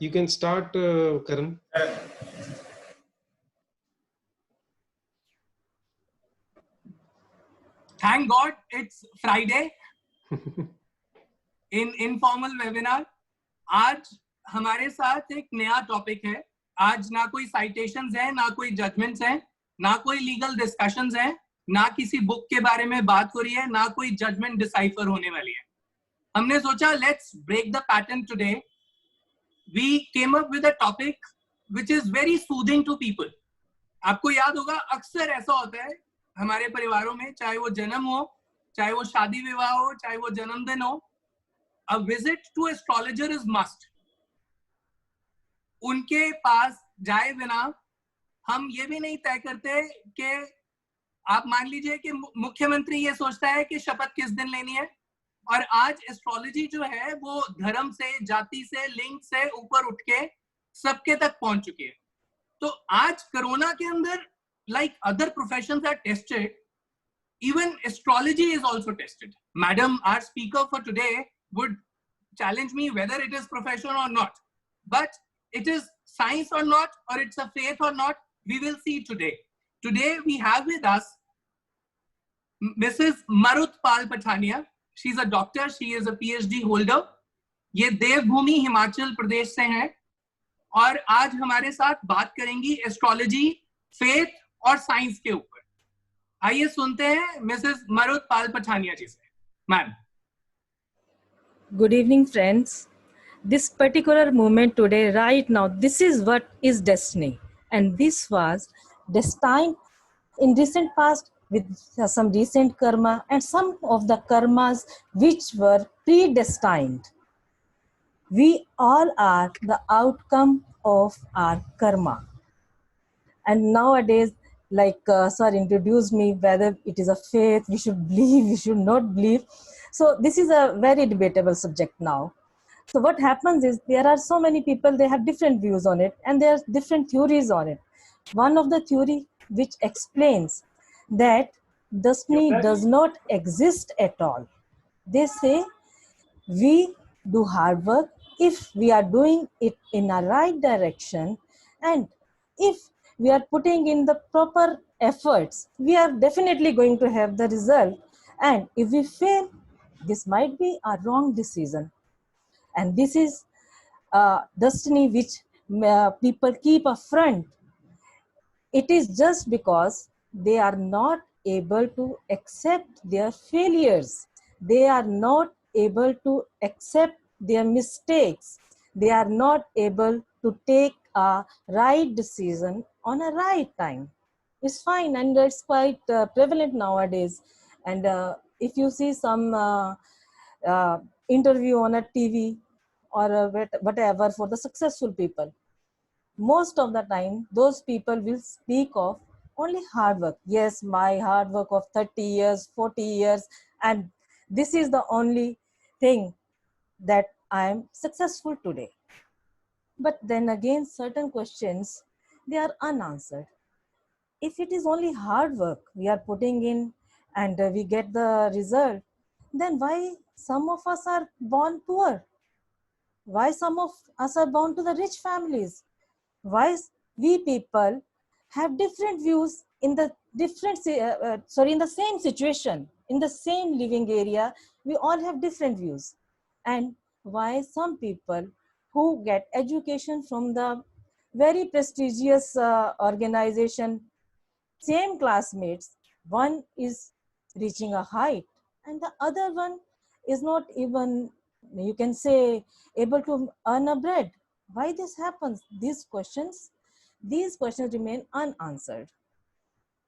You can start, Karan. Thank God it's Friday. In informal webinar आज हमारे साथ एक नया टॉपिक है। आज ना कोई साइटेशंस है, ना कोई जजमेंट्स हैं, ना कोई लीगल डिस्कशंस हैं, ना किसी बुक के बारे में बात हो रही है, ना कोई जजमेंट डिसाइफर होने वाली है। हमने सोचा let's break the pattern today. We came up with a topic which is very soothing to people. आपको याद होगा अक्सर ऐसा होता है हमारे परिवारों में, चाहे वो जन्म हो, चाहे वो शादी विवाह हो, चाहे वो जन्मदिन हो, a visit to astrologer is must. उनके पास जाए बिना हम ये भी नहीं तय करते कि आप मान लीजिए कि मुख्यमंत्री ये सोचता है कि शपथ किस दिन लेनी है, और आज एस्ट्रोलॉजी जो है वो धर्म से, जाति से, लिंग से ऊपर उठ के सबके तक पहुंच चुकी है। तो आज कोरोना के अंदर like other professions are tested, even astrology is also tested. Madam, our speaker for today would challenge me whether it is profession or not, but it is science or not, or it's a faith or not, we will see today. Today we have with us Mrs. Marut Pal Pathania. She's a doctor, she is a PhD holder. ये देवभूमि हिमाचल प्रदेश से हैं और आज हमारे साथ बात करेंगी astrology, faith और साइंस के ऊपर। आइए सुनते हैं मिसेस मरुत पाल पठानिया जी से। Ma'am. Good evening, friends. This particular moment today, right now, this is what is destiny. And this was destined in recent past with some recent karma and some of the karmas which were predestined. We all are the outcome of our karma. And nowadays, like sir introduced me, whether it is a faith, we should believe, we should not believe. So this is a very debatable subject now. So what happens is there are so many people, they have different views on it and there are different theories on it. One of the theory which explains that destiny does not exist at all. They say we do hard work if we are doing it in a right direction, and if we are putting in the proper efforts, we are definitely going to have the result. And if we fail, this might be a wrong decision. And this is destiny which people keep a front. It is just because they are not able to accept their failures. They are not able to accept their mistakes. They are not able to take a right decision on a right time. It's fine, and it's quite prevalent nowadays. And if you see some interview on a TV or whatever for the successful people, most of the time those people will speak of only hard work. Yes, my hard work of 30 years, 40 years, and this is the only thing that I am successful today. But then again, certain questions, they are unanswered. If it is only hard work we are putting in and we get the result, then why some of us are born poor? Why some of us are born to the rich families? Why we people have different views in the in the same situation, in the same living area, we all have different views. And why some people who get education from the very prestigious organization, same classmates, one is reaching a height and the other one is not even, you can say, able to earn a bread. Why this happens? These questions remain unanswered.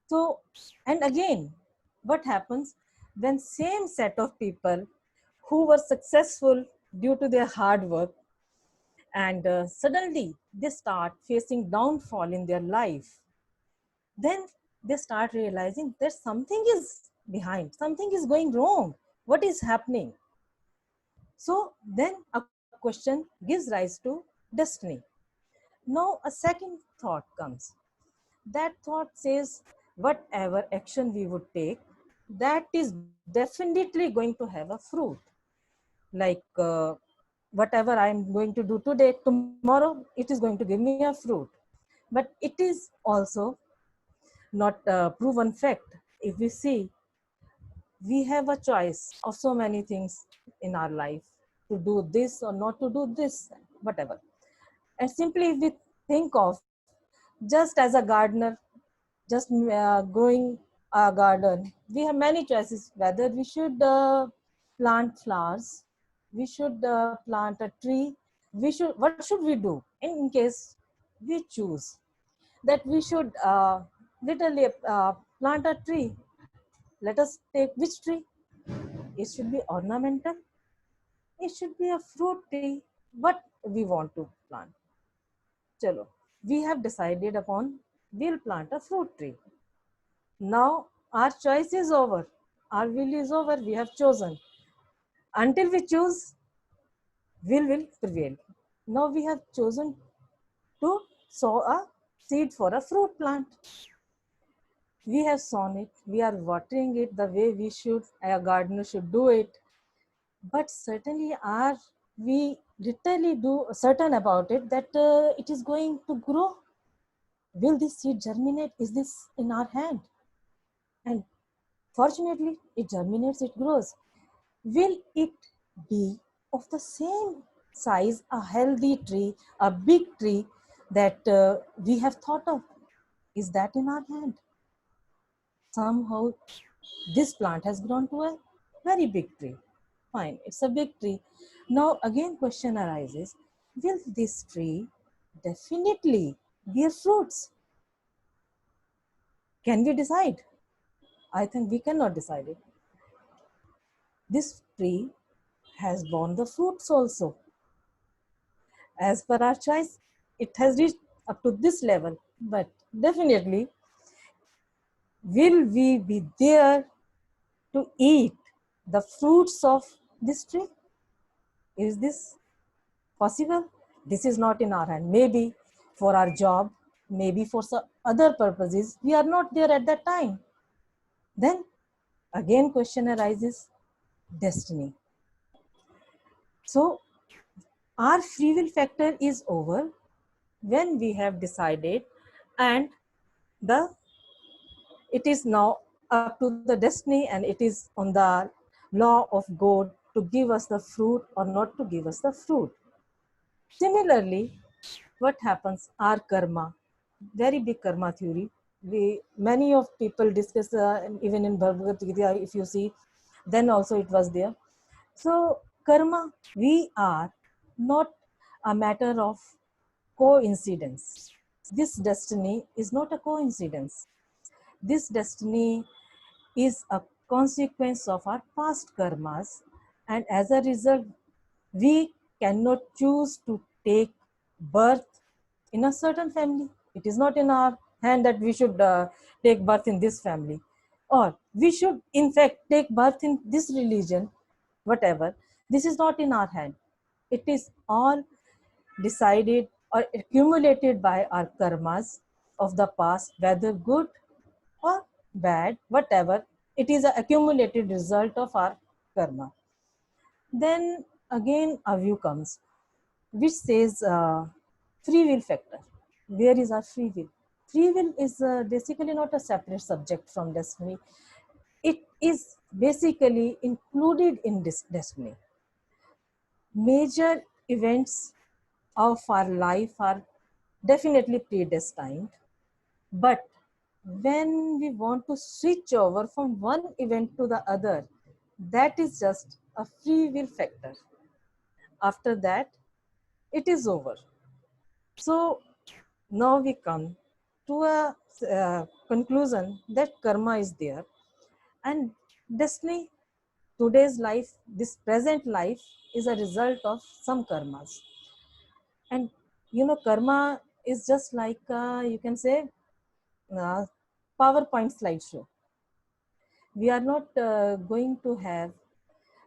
So, and again, what happens when same set of people who were successful due to their hard work, and suddenly they start facing downfall in their life, then they start realizing that something is behind, something is going wrong. What is happening? So then a question gives rise to destiny. Now a second thought comes. That thought says whatever action we would take, that is definitely going to have a fruit. Like whatever I'm going to do today, tomorrow it is going to give me a fruit. But it is also not a proven fact. If we see, we have a choice of so many things in our life, to do this or not to do this, whatever. And simply if we think of just as a gardener, just growing a garden, we have many choices whether we should plant flowers, we should plant a tree, what should we do in case we choose that we should literally plant a tree. Let us take which tree? It should be ornamental, it should be a fruit tree. What we want to plant? Chalo, we have decided upon we'll plant a fruit tree. Now our choice is over, our will is over, we have chosen. Until we choose, will prevail. Now we have chosen to sow a seed for a fruit plant. We have sown it, we are watering it the way we should, a gardener should do it. But certainly are we literally do certain about it that it is going to grow? Will this seed germinate? Is this in our hand? And fortunately, it germinates, it grows. Will it be of the same size, a healthy tree, a big tree that we have thought of? Is that in our hand? Somehow, this plant has grown to a very big tree. Fine, it's a big tree. Now, again, question arises, will this tree definitely bear fruits? Can we decide? I think we cannot decide it. This tree has borne the fruits also. As per our choice, it has reached up to this level, but definitely, will we be there to eat the fruits of this tree? Is this possible? This is not in our hand. Maybe for our job, maybe for some other purposes, we are not there at that time. Then again question arises, destiny. So our free will factor is over when we have decided, and it is now up to the destiny, and it is on the law of God to give us the fruit or not to give us the fruit. Similarly, what happens? Our karma, very big karma theory. Many of people discuss, even in Bhagavad Gita, if you see, then also it was there. So karma, we are not a matter of coincidence. This destiny is not a coincidence. This destiny is a consequence of our past karmas, and as a result, we cannot choose to take birth in a certain family. It is not in our hand that we should take birth in this family, or we should in fact take birth in this religion, whatever. This is not in our hand. It is all decided or accumulated by our karmas of the past, whether good or bad, whatever. It is an accumulated result of our karma. Then again a view comes which says free will factor. Where is our free will? Free will is basically not a separate subject from destiny. It is basically included in this destiny. Major events of our life are definitely predestined, but when we want to switch over from one event to the other, that is just a free will factor. After that, it is over. So now we come to a conclusion that karma is there, and destiny, today's life, this present life, is a result of some karmas. And karma is just like you can say uh, PowerPoint slideshow. We are not going to have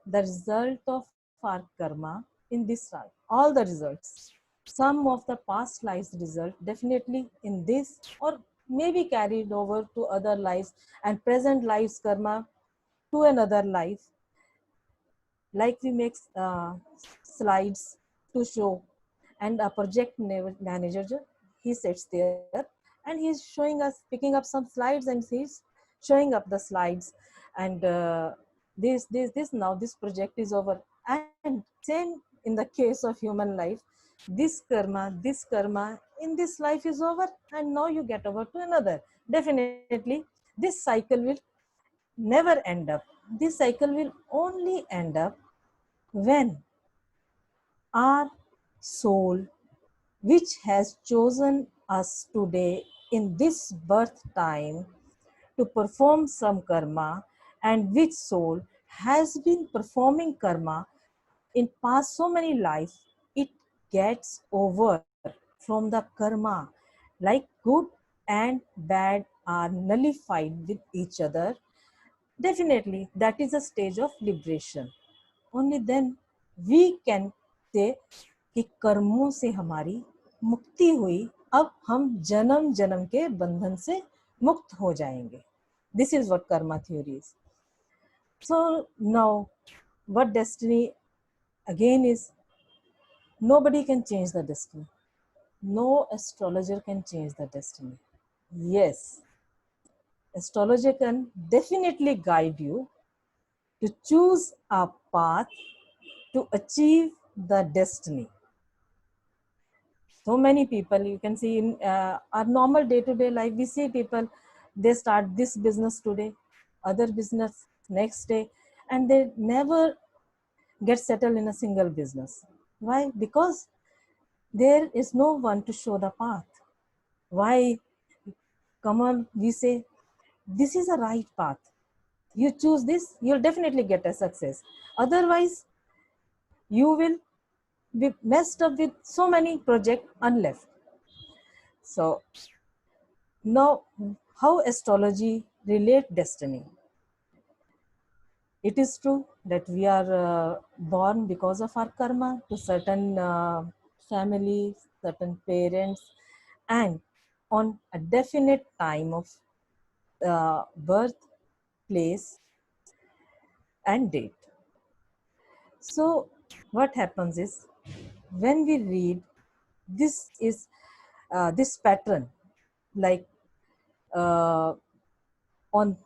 the result of our karma in this life, all the results. Some of the past lives result definitely in this, or maybe carried over to other lives, and present lives karma to another life. Like we make slides to show, and a project manager, he sits there and he's showing us, picking up some slides, and he's showing up the slides, and this now this project is over. And same in the case of human life, this karma in this life is over, and now you get over to another. Definitely this cycle will never end up. This cycle will only end up when our soul, which has chosen us today in this birth time to perform some karma, and which soul has been performing karma in past so many lives, it gets over from the karma. Like good and bad are nullified with each other. Definitely, that is a stage of liberation. Only then we can say कि कर्मों से हमारी मुक्ति हुई, अब हम जन्म जन्म के बंधन से मुक्त हो जाएंगे. This is what karma theory is. So now, what destiny again is, nobody can change the destiny. No astrologer can change the destiny. Yes, astrologer can definitely guide you to choose a path to achieve the destiny. So many people, you can see in our normal day-to-day life, we see people, they start this business today, other business next day, and they never get settled in a single business. Why? Because there is no one to show the path. Why? Come on, we say, this is a right path. You choose this, you'll definitely get a success. Otherwise, you will be messed up with so many projects unleft. So now, how astrology relate destiny? It is true that we are born because of our karma to certain families, certain parents, and on a definite time of birth, place, and date. So what happens is, when we read, this is this pattern, like on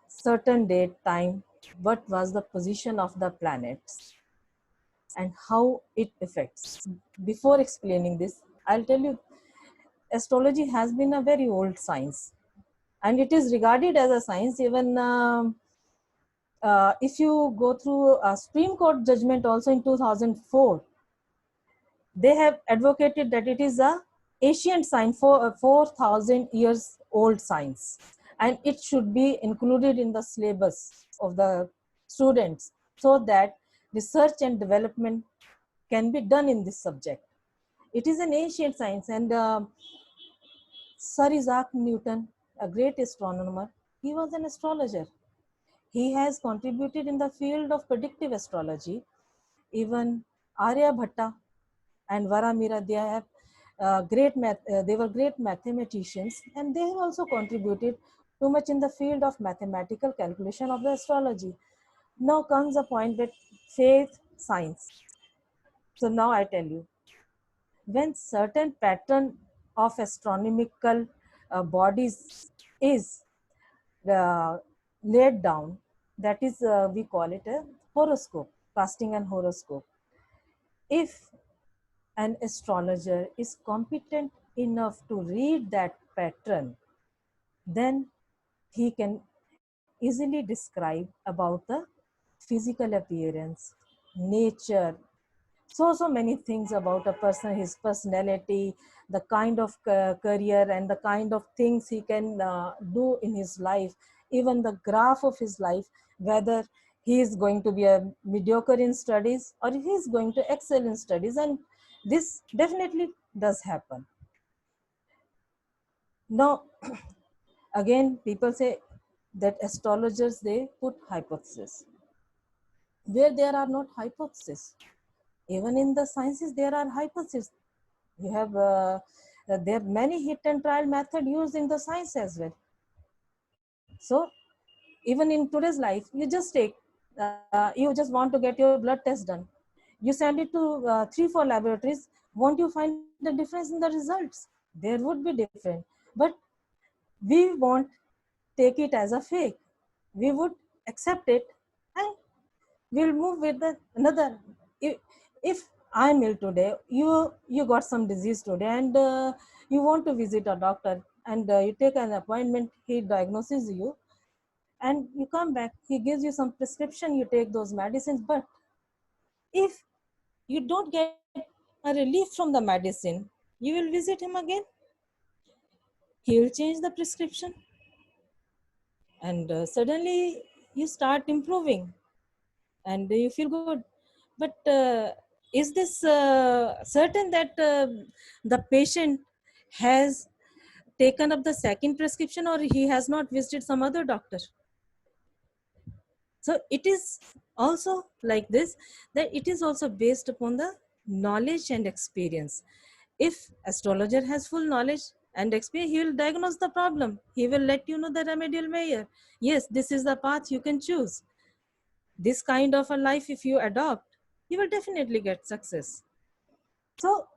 certain date, time, what was the position of the planets and how it affects. Before explaining this, I'll tell you, astrology has been a very old science, and it is regarded as a science. Even if you go through a Supreme Court judgment also in 2004, they have advocated that it is a ancient science, for 4,000 years old science, and it should be included in the syllabus of the students, so that research and development can be done in this subject. It is an ancient science, and Sir Isaac Newton, a great astronomer, he was an astrologer. He has contributed in the field of predictive astrology. Even Aryabhatta and Varamira, they have they were great mathematicians, and they have also contributed too much in the field of mathematical calculation of the astrology. Now comes a point with faith, science. So now I tell you, when certain pattern of astronomical bodies is laid down, that is we call it a horoscope, casting an horoscope. If an astrologer is competent enough to read that pattern, then he can easily describe about the physical appearance, nature, so many things about a person, his personality, the kind of career and the kind of things he can do in his life, even the graph of his life, whether he is going to be a mediocre in studies or he is going to excel in studies, and this definitely does happen. Now again, people say that astrologers, they put hypotheses where there are not hypotheses. Even in the sciences, there are hypotheses. You have there are many hit and trial method used in the science as well. So even in today's life, you just take, you just want to get your blood test done. You send it to 3-4 laboratories. Won't you find the difference in the results? There would be different, but we won't take it as a fake. We would accept it and we'll move with the another. If I'm ill today, you got some disease today, and you want to visit a doctor, and you take an appointment. He diagnoses you, and you come back. He gives you some prescription. You take those medicines, but if you don't get a relief from the medicine, you will visit him again. He will change the prescription, and suddenly you start improving and you feel good. But is this certain that the patient has taken up the second prescription, or he has not visited some other doctor? So it is also like this, that it is also based upon the knowledge and experience. If astrologer has full knowledge and experience, he will diagnose the problem. He will let you know the remedial measure. Yes, this is the path you can choose. This kind of a life, if you adopt, you will definitely get success. So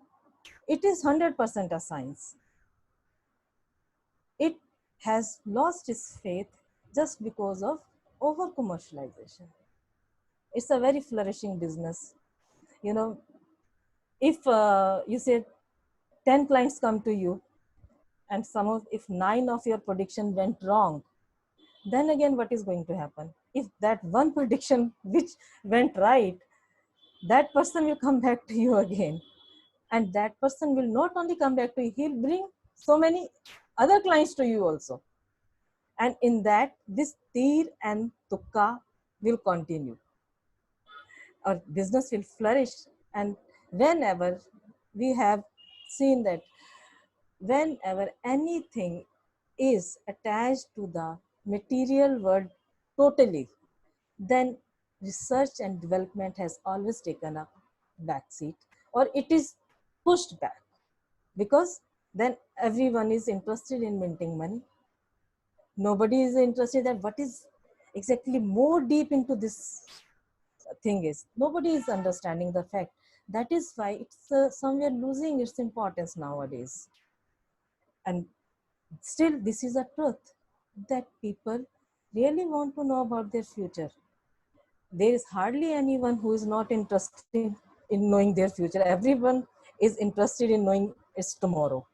it is 100% a science. It has lost its faith just because of over commercialization. It's a very flourishing business. You know, if you say 10 clients come to you, and if 9 of your prediction went wrong, then again what is going to happen? If that one prediction which went right, that person will come back to you again, and that person will not only come back to you, he'll bring so many other clients to you also, and in that this tir and tukka will continue. Our business will flourish. And whenever we have seen that whenever anything is attached to the material world totally, then research and development has always taken a backseat, or it is pushed back, because then everyone is interested in minting money. Nobody is interested that what is exactly more deep into this thing is. Nobody is understanding the fact. That is why it's somewhere losing its importance nowadays. And still, this is a truth that people really want to know about their future. There is hardly anyone who is not interested in knowing their future. Everyone is interested in knowing its tomorrow.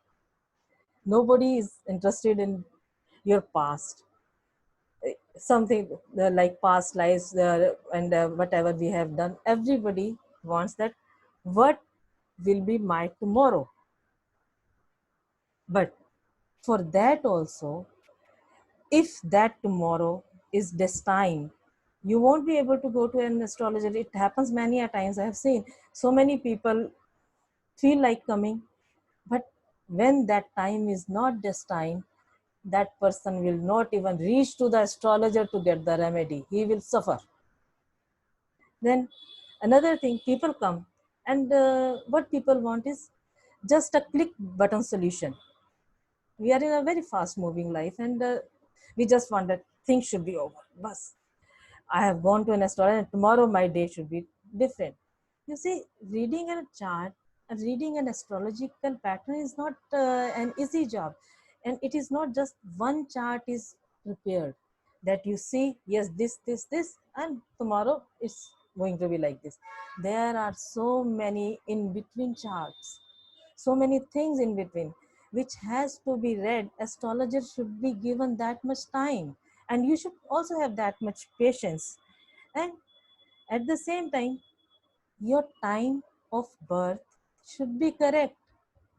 Nobody is interested in your past. Something like past lives and whatever we have done. Everybody wants that. What will be my tomorrow? But for that also, if that tomorrow is destined, you won't be able to go to an astrologer. It happens many a times. I have seen so many people feel like coming, but when that time is not destined, that person will not even reach to the astrologer to get the remedy. He will suffer. Then another thing, people come, and what people want is just a click button solution. We are in a very fast moving life, and we just want that things should be over. Bus, I have gone to an astrologer, and tomorrow my day should be different. You see, reading a chart and reading an astrological pattern is not an easy job. And it is not just one chart is prepared that you see, yes, this, and tomorrow it's going to be like this. There are so many in between charts, so many things in between, which has to be read. Astrologer should be given that much time, and you should also have that much patience. And at the same time, your time of birth should be correct.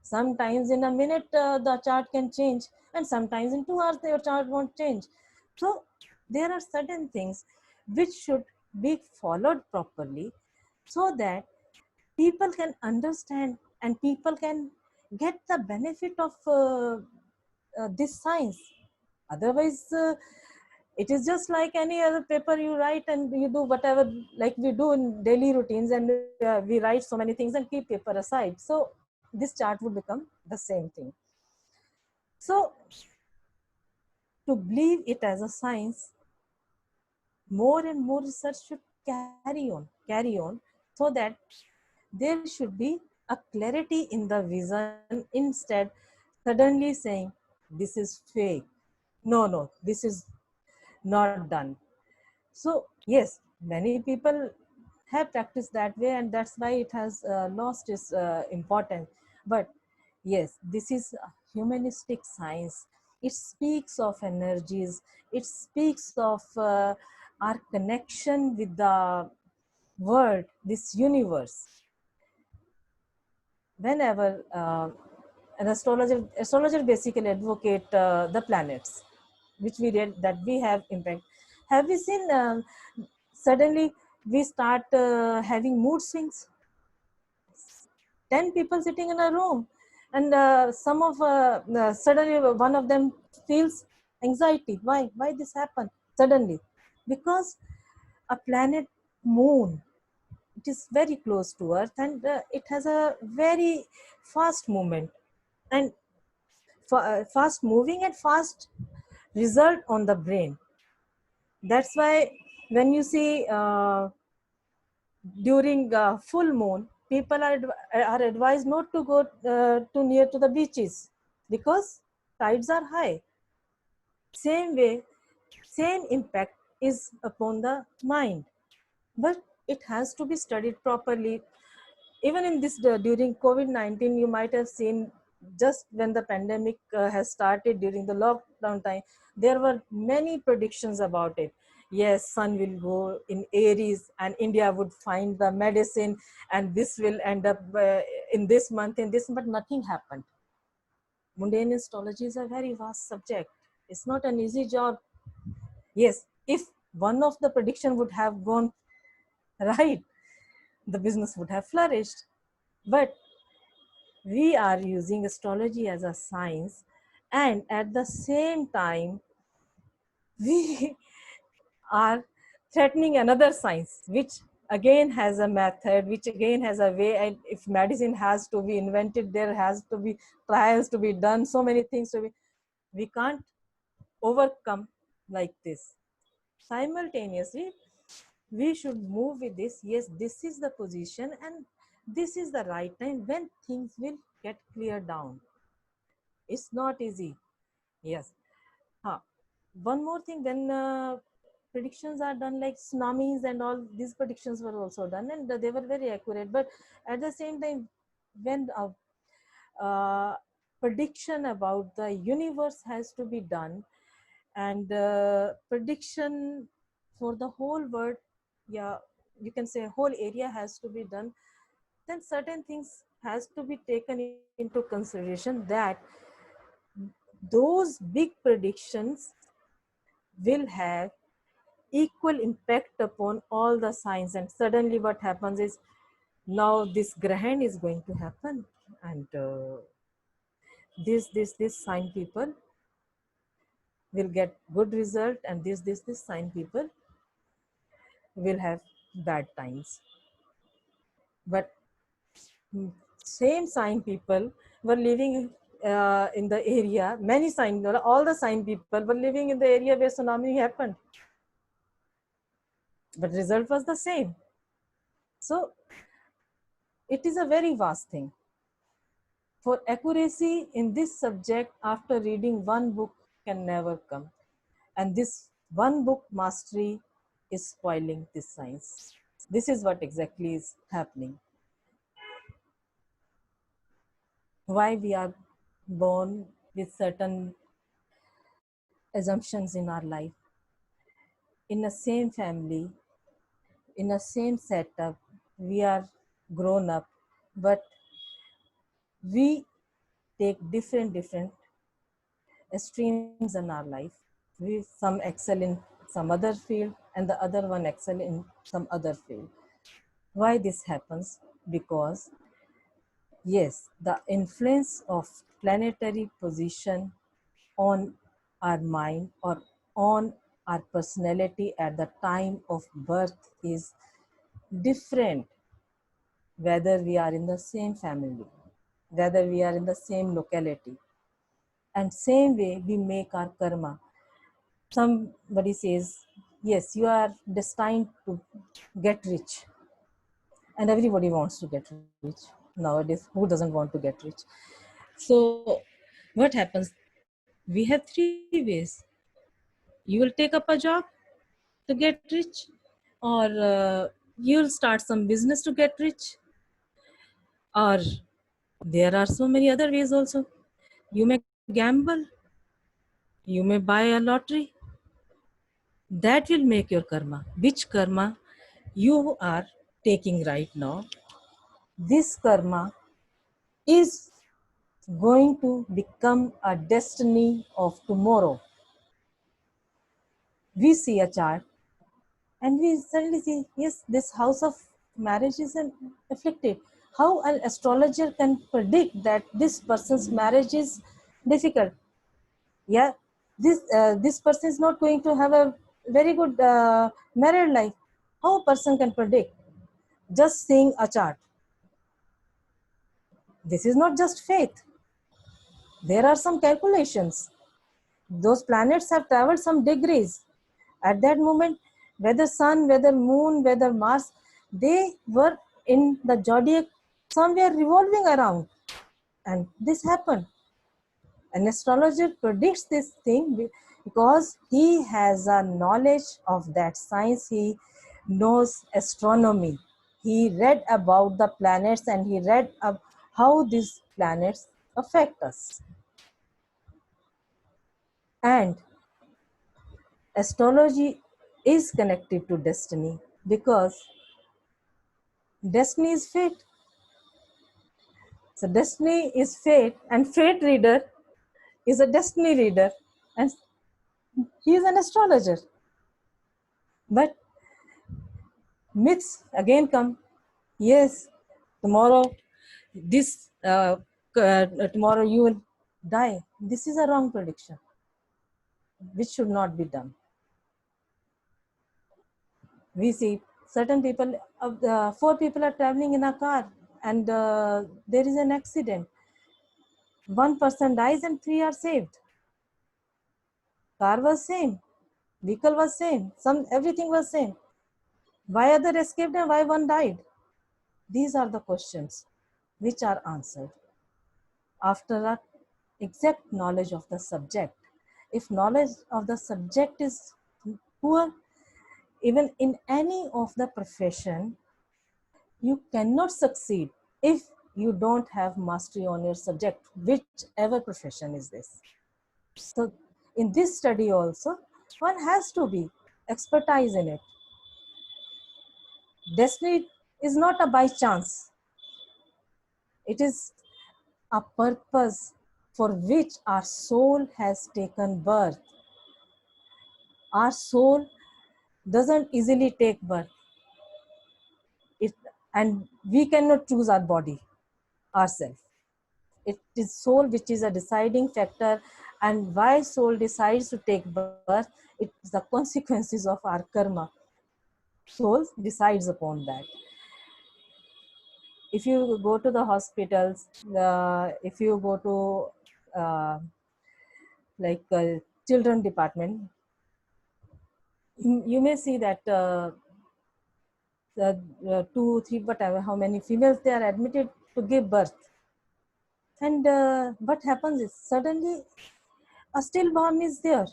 Sometimes in a minute the chart can change, and sometimes in 2 hours your chart won't change. So there are certain things which should be followed properly, so that people can understand and people can get the benefit of this science. Otherwise, it is just like any other paper you write, and you do whatever, like we do in daily routines, and we write so many things and keep paper aside. So this chart would become the same thing. So to believe it as a science, more and more research should carry on, so that there should be a clarity in the vision instead suddenly saying this is fake. No, this is not done. So yes, many people have practiced that way, and that's why it has lost its importance. But yes, this is a humanistic science. It speaks of energies. It speaks of our connection with the world, this universe. Whenever an astrologer basically advocate the planets, which we read that we have impact. Have we seen suddenly we start having mood swings? 10 people sitting in a room, and suddenly one of them feels anxiety. Why this happened suddenly? Because a planet moon, it is very close to earth, and it has a very fast movement, and fast moving and fast result on the brain. That's why when you see during full moon, people are advised not to go too near to the beaches because tides are high. Same way, same impact is upon the mind, but it has to be studied properly. Even in this during COVID-19, you might have seen, just when the pandemic has started during the lockdown time, there were many predictions about it. Yes, sun will go in Aries and India would find the medicine, and this will end up in this month, but nothing happened. Mundane astrology is a very vast subject. It's not an easy job. Yes, if one of the prediction would have gone right, the business would have flourished. But we are using astrology as a science, and at the same time we are threatening another science, which again has a method, which again has a way. And if medicine has to be invented, there has to be trials to be done, so many things to be. We can't overcome like this. Simultaneously, we should move with this. Yes, this is the position, and this is the right time when things will get cleared down. It's not easy. Yes. Huh. One more thing, when predictions are done like tsunamis and all, these predictions were also done, and they were very accurate. But at the same time, when prediction about the universe has to be done, and prediction for the whole world, yeah, you can say whole area has to be done, then certain things has to be taken into consideration, that those big predictions will have equal impact upon all the signs. And suddenly what happens is, now this grahan is going to happen, and this sign people will get good result, and this sign people will have bad times. But same sign people were living in the area, many sign, all the sign people were living in the area where tsunami happened, but result was the same. So it is a very vast thing. For accuracy in this subject, after reading one book can never come. And this one book mastery is spoiling this science. This is what exactly is happening. Why we are born with certain assumptions in our life. In the same family, in the same setup, we are grown up, but we take different streams in our life. We some excel in some other field, and the other one excel in some other field. Why this happens? Because yes, the influence of planetary position on our mind or on our personality at the time of birth is different, whether we are in the same family, whether we are in the same locality. And same way we make our karma. Somebody says, yes, you are destined to get rich. and everybody wants to get rich nowadays. Who doesn't want to get rich? So what happens? We have three ways. You will take up a job to get rich, or you'll start some business to get rich, or there are so many other ways also. You may gamble, you may buy a lottery. That will make your karma. Which karma you are taking right now, this karma is going to become a destiny of tomorrow. We see a chart and we suddenly see, yes, this house of marriage is afflicted. How an astrologer can predict that this person's marriage is difficult? Yeah, this person is not going to have a very good married life. How a person can predict? Just seeing a chart. This is not just faith. There are some calculations. Those planets have traveled some degrees. At that moment, whether sun, whether moon, whether Mars, they were in the zodiac somewhere revolving around. And this happened. An astrologer predicts this thing because he has a knowledge of that science. He knows astronomy. He read about the planets and he read how these planets affect us. And astrology is connected to destiny because destiny is fate. So destiny is fate, and fate reader is a destiny reader, and he is an astrologer. But myths again come. Yes, tomorrow tomorrow you will die. This is a wrong prediction, which should not be done. We see certain people, four people are traveling in a car, and there is an accident. One person dies and three are saved. Car was same, vehicle was same, everything was same. Why other escaped and why one died? These are the questions which are answered after a exact knowledge of the subject. If knowledge of the subject is poor, even in any of the profession, you cannot succeed if you don't have mastery on your subject, whichever profession is this. So in this study also, one has to be expertise in it. Destiny is not a by chance. It is a purpose for which our soul has taken birth. Our soul doesn't easily take birth. And we cannot choose our body ourselves. It is soul which is a deciding factor, and why soul decides to take birth, it is the consequences of our karma. Soul decides upon that. If you go to the hospitals, if you go to children department, you may see that 2, 3, whatever, how many females they are admitted to give birth. And what happens is suddenly a stillborn is there.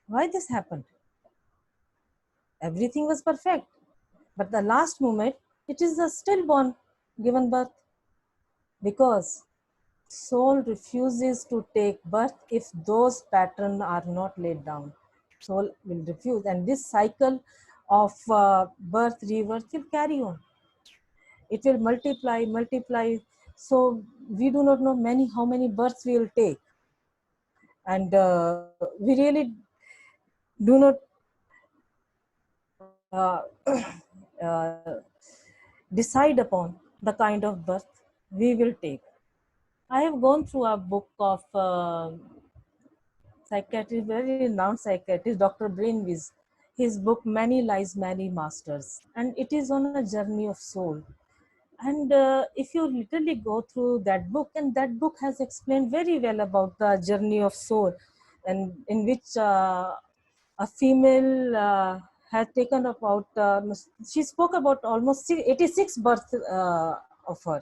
Why this happened? Everything was perfect, but the last moment it is a stillborn given birth, because soul refuses to take birth if those patterns are not laid down. Soul will refuse, and this cycle of birth, rebirth will carry on. It will multiply. So we do not know how many births we will take, and we really do not decide upon the kind of birth we will take. I have gone through a book of psychiatrist, very renowned psychiatrist, Dr. Brainwiz. His book, Many Lies, Many Masters, and it is on a journey of soul. And if you literally go through that book, and that book has explained very well about the journey of soul, and in which a female has taken about, she spoke about almost 86 births of her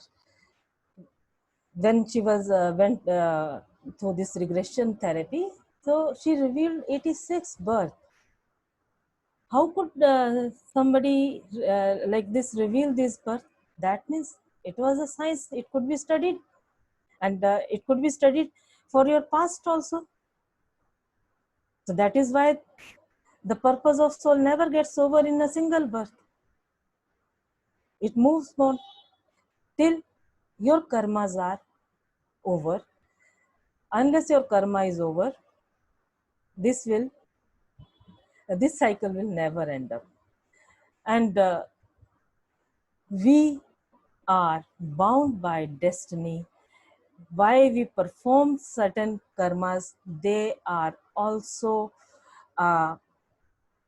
when she was went through this regression therapy. So she revealed 86 births. How could somebody like this reveal this birth? That means it was a science. It could be studied, and it could be studied for your past also. So that is why the purpose of soul never gets over in a single birth. It moves on till your karmas are over. Unless your karma is over, this cycle will never end up. And we are bound by destiny. Why we perform certain karmas, they are also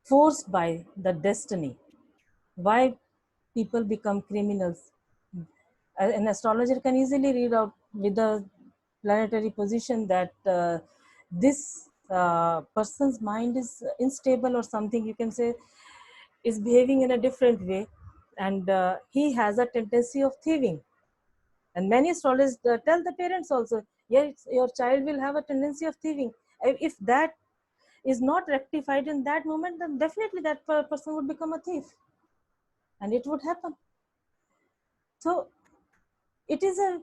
forced by the destiny. Why people become criminals? An astrologer can easily read out with the planetary position that this person's mind is unstable or something, you can say, is behaving in a different way, and he has a tendency of thieving. And many astrologers tell the parents also, yes, your child will have a tendency of thieving. If that is not rectified in that moment, then definitely that person would become a thief, and it would happen. So it is a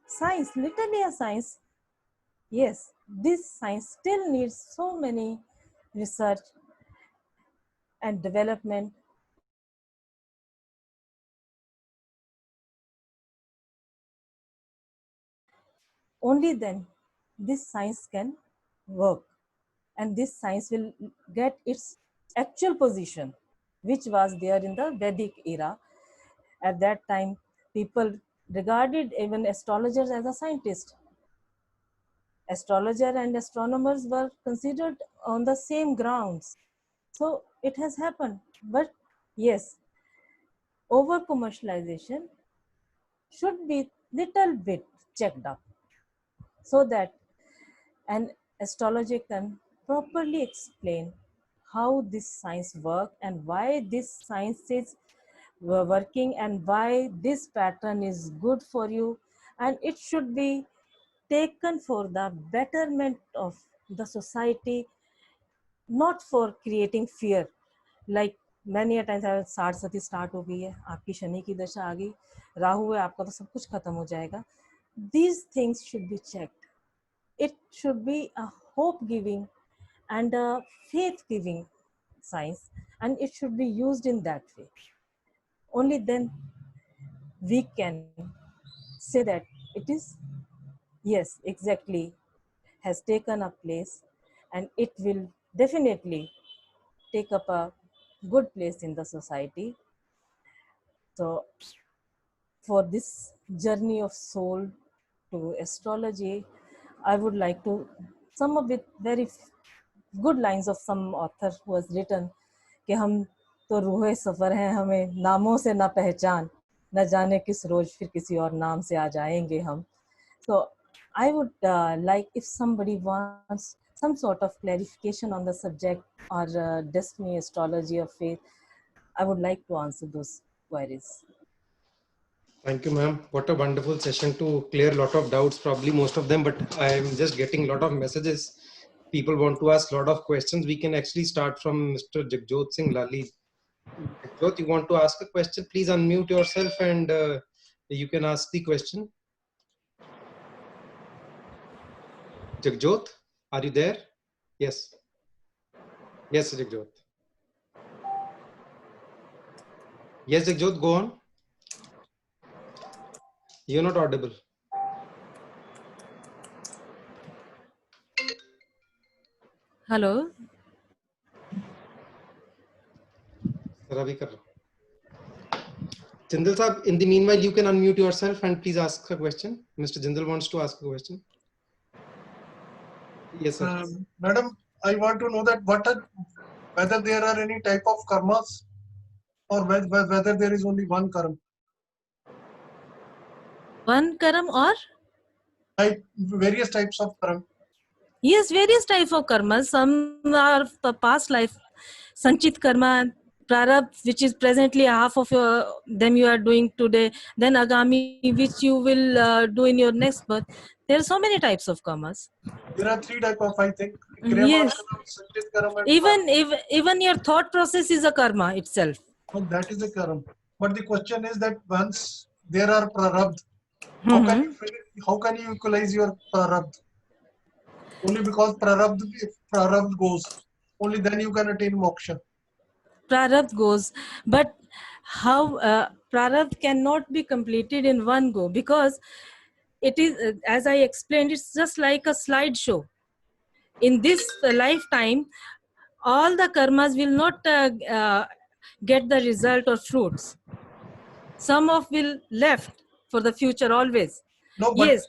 science, literally a science. Yes, this science still needs so many research and development. Only then this science can work, and this science will get its actual position, which was there in the Vedic era. At that time, people regarded even astrologers as a scientist. Astrologer and astronomers were considered on the same grounds. So it has happened. But yes, over commercialization should be little bit checked up, so that an astrologer can properly explain how this science works and why this science is working and why this pattern is good for you, and it should be taken for the betterment of the society, not for creating fear. Like many a times, 60 Sati start हो गई है, आपकी शनि की दशा आ गई, राहु है, आपका तो सब कुछ खत्म हो जाएगा. These things should be checked. It should be a hope giving and a faith giving science, and it should be used in that way. Only then we can say that it is, yes, exactly, has taken a place, and it will definitely take up a good place in the society. So for this journey of soul to astrology, I would like to sum up with very good lines of some author who has written कि हम तो रूहे सफ़र हैं, हमें नामों से ना पहचान, न जाने किस रोज फिर किसी और नाम से आ जाएंगे हम. So I would like, if somebody wants some sort of clarification on the subject or destiny, astrology, or faith, I would like to answer those queries. Thank you, ma'am. What a wonderful session to clear a lot of doubts, probably most of them, but I'm just getting a lot of messages. People want to ask a lot of questions. We can actually start from Mr. Jagjot Singh Lali. Jagjot, you want to ask a question? Please unmute yourself and you can ask the question. Jagjot, are you there? Yes. Yes, Jagjot. Yes, Jagjot, go on. You're not audible. Hello. Ravi kar. Jindal Saab, in the meanwhile, you can unmute yourself and please ask a question. Mr. Jindal wants to ask a question. Yes, sir. Madam, I want to know that whether there are any type of karmas, or whether there is only one karma. One karam or? Various types of karma. Yes, various types of karmas. Some are the past life Sanchit karma, prarabdha, which is presently half of them you are doing today, then agami, which you will do in your next birth. There are so many types of karmas. There are three type of, I think, Kriyama Yes. Karam, Sanchit Karam, and Even your thought process is a karma itself. well, that is a karam. But the question is that once there are prarabdh, how can you how can you equalize your prarabdh? Only because prarabdh, if prarabdh goes, only then you can attain moksha. Prarabdha goes, but how prarabdha cannot be completed in one go, because it is, as I explained, it's just like a slideshow. In this lifetime, all the karmas will not get the result or fruits. Some of will left for the future always. No, but Yes,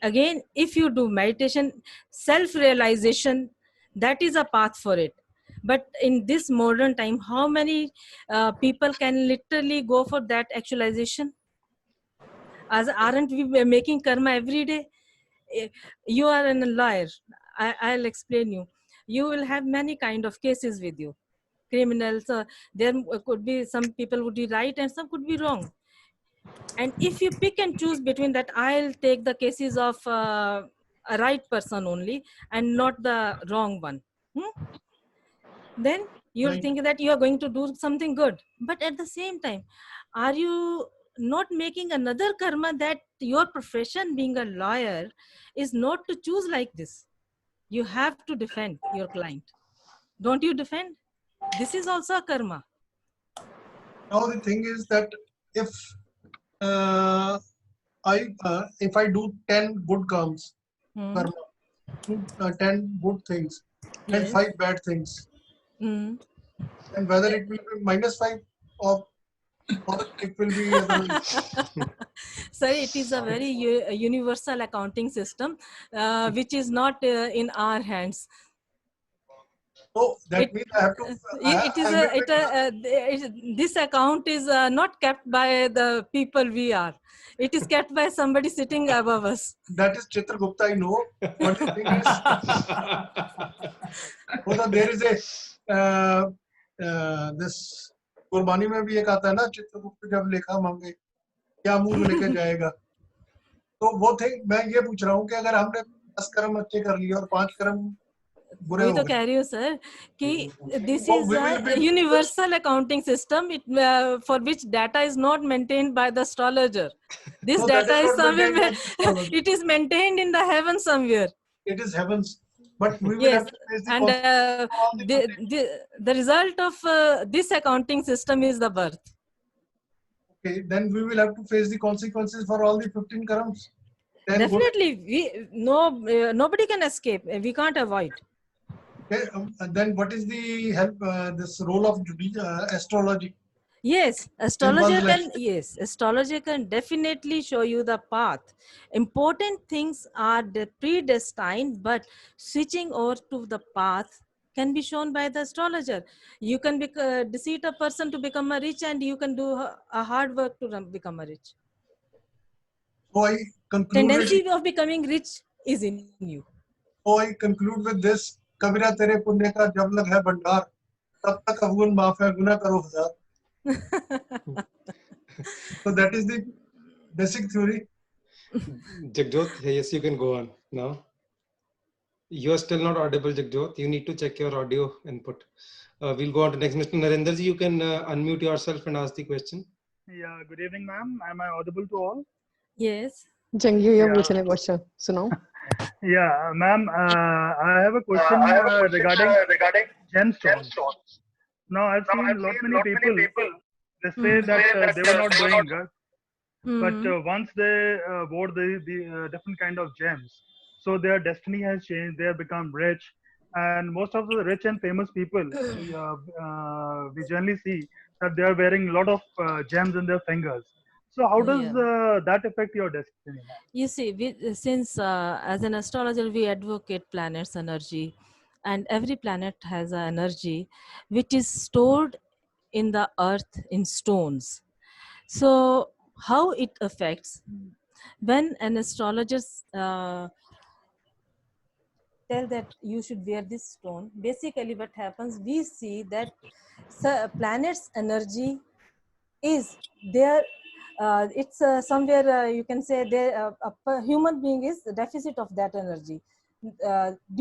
again, if you do meditation, self-realization, that is a path for it. But in this modern time, how many people can literally go for that actualization? As aren't we making karma every day? You are a lawyer. I'll explain you. You will have many kind of cases with you. Criminals, there could be some people would be right and some could be wrong. And if you pick and choose between that, I'll take the cases of a right person only and not the wrong one. Then you'll right. think that you are going to do something good. But at the same time, are you not making another karma that your profession being a lawyer is not to choose like this? You have to defend your client. Don't you defend? This is also a karma. Now the thing is that if if I do 10 good karmas, karma, 10 good things and Yes. 5 bad things, and whether it will be -5 or it will be otherwise. Sorry, it is a very universal accounting system, which is not in our hands. So that means I have to. It is I will this account is not kept by the people we are. It is kept by somebody sitting above us. that is Chitragupta, I know. But the thing is, so there is a this कुर्बानी में भी एक आता है ना, चित्रगुप्त जब लेखा मांगे क्या मुंह लेके जाएगा. तो वो थे, मैं ये पूछ रहा हूँ कि अगर हमने 10 कर्म अच्छे कर लिए और 5 कर्म बुरे वही हो तो गए, कह रही हूँ सर कि this So is we will a be- universal accounting system for which data is not maintained by the astrologer. This So that data is is not somewhere maintained by the astrologer. it is maintained in the heaven somewhere. it is heavens, but we will Yes, have to face the and consequences for all the the result of this accounting system is the birth. Okay, then we will have to face the consequences for all the 15 karams. Then good. Definitely, nobody can escape. We can't avoid. Okay, and then what is the help? This role of astrology? Yes, In one's life. astrologer can definitely show you the path. Important things are predestined, but switching over to the path can be shown by the astrologer. You can deceive a person to become a rich, and you can do a hard work to become a rich. So I concluded. Tendency of becoming rich is in you. So I conclude with this: कबीरा तेरे पुण्य का जब लग है भंडार, तब तक अवगुण माफ है गुना करो हजार. So that is the basic theory. Jagjot, yes, you can go on now. You are still not audible, Jagjot. You need to check your audio input. We'll go on to next. Mr. Narendraji, you can unmute yourself and ask the question. Yeah, good evening, ma'am. Am I audible to all? Yes. जंगी ये Yeah. पूछने question सुनाओ. Yeah, ma'am. I have a question regarding gemstones. Now, I've seen many people. They say that they were not doing good, but once they wore the different kind of gems, so their destiny has changed. They have become rich, and most of the rich and famous people, we generally see that they are wearing a lot of gems in their fingers. So, how does that affect your destiny? You see, since as an astrologer, we advocate planets' energy, and every planet has an energy which is stored in the earth in stones. So, how it affects when an astrologer tell that you should wear this stone, basically what happens, we see that planet's energy is there. It's somewhere you can say there a human being is the deficit of that energy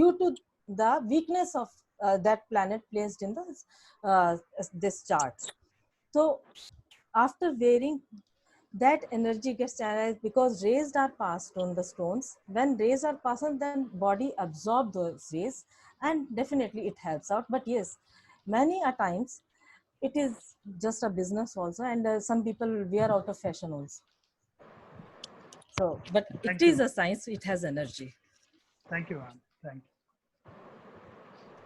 due to the weakness of that planet placed in this chart. So after wearing, that energy gets channeled because rays are passed on the stones. When rays are passed on, then body absorb those rays, and definitely it helps out. But yes, many a times it is just a business also, and some people wear out of fashion also. So, but Thank it you. is a science, it has energy. Thank you, ma'am. Thank you.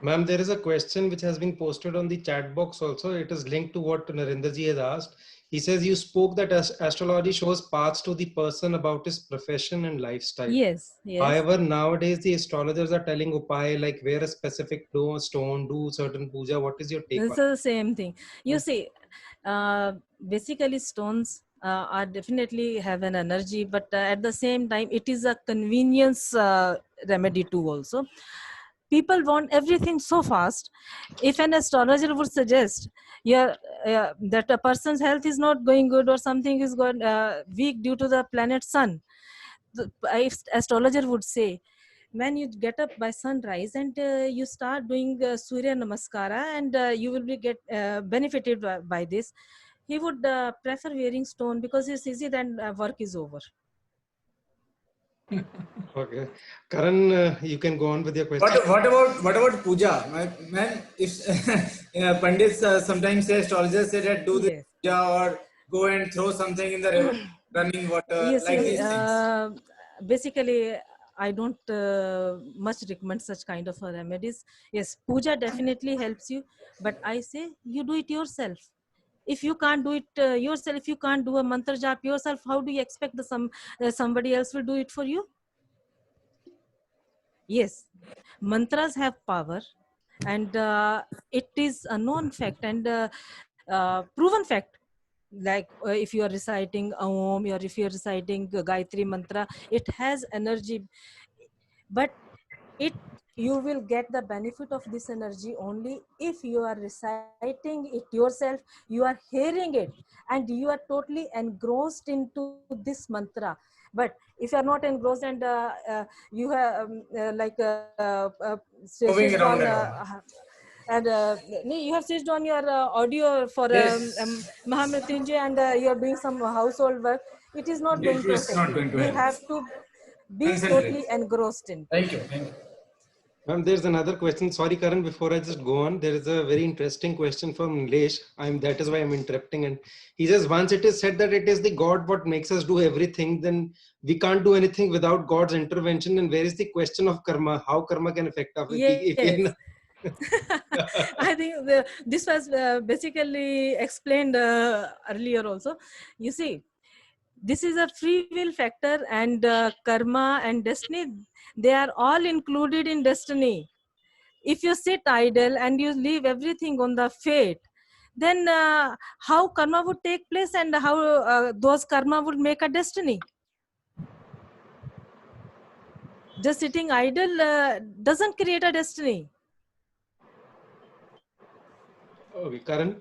Ma'am, there is a question which has been posted on the chat box also. It is linked to what Narendraji has asked. He says, you spoke that astrology shows paths to the person about his profession and lifestyle. Yes, yes. However, nowadays the astrologers are telling Upay, like wear a specific stone, do certain puja. What is your take It's on it? the same thing. You see, basically stones are definitely have an energy, but at the same time, it is a convenience remedy too also. People want everything so fast. If an astrologer would suggest that a person's health is not going good or something is going weak due to the planet sun, if astrologer would say, when you get up by sunrise and you start doing Surya Namaskara, and you will be benefited by this, he would prefer wearing stone because it's easy, then work is over. Okay, Karan, you can go on with your question. What about puja? Man, if Pandits sometimes say, astrologers say that do this puja or go and throw something in the river, running water, Yes, like these things. Basically, I don't much recommend such kind of remedies. Yes, puja definitely helps you, but I say you do it yourself. If you can't do it yourself, if you can't do a mantra jap yourself, how do you expect somebody else will do it for you? Yes, mantras have power, and it is a known fact and proven fact. Like if you are reciting Om, or if you are reciting Gayatri mantra, it has energy, but you will get the benefit of this energy only if you are reciting it yourself, you are hearing it, and you are totally engrossed into this mantra. But if you are not engrossed and you have Moving switched around on and around. and you have switched on your audio for Yes. Mahamrityunjay, and you are doing some household work, it is not going to It's affect not you. going to You help. have to be Concentrate. totally engrossed in. Thank you. Thank you. Ma'am, there's another question. Sorry, Karan, before I just go on, there is a very interesting question from Nilesh. That is why I'm interrupting. And he says, once it is said that it is the God what makes us do everything, then we can't do anything without God's intervention. And where is the question of karma? How karma can affect us? Yes. I think this was basically explained earlier also. You see, this is a free will factor, and karma and destiny, they are all included in destiny. If you sit idle and you leave everything on the fate, then how karma would take place, and how those karma would make a destiny? Just sitting idle doesn't create a destiny. Okay, Karan.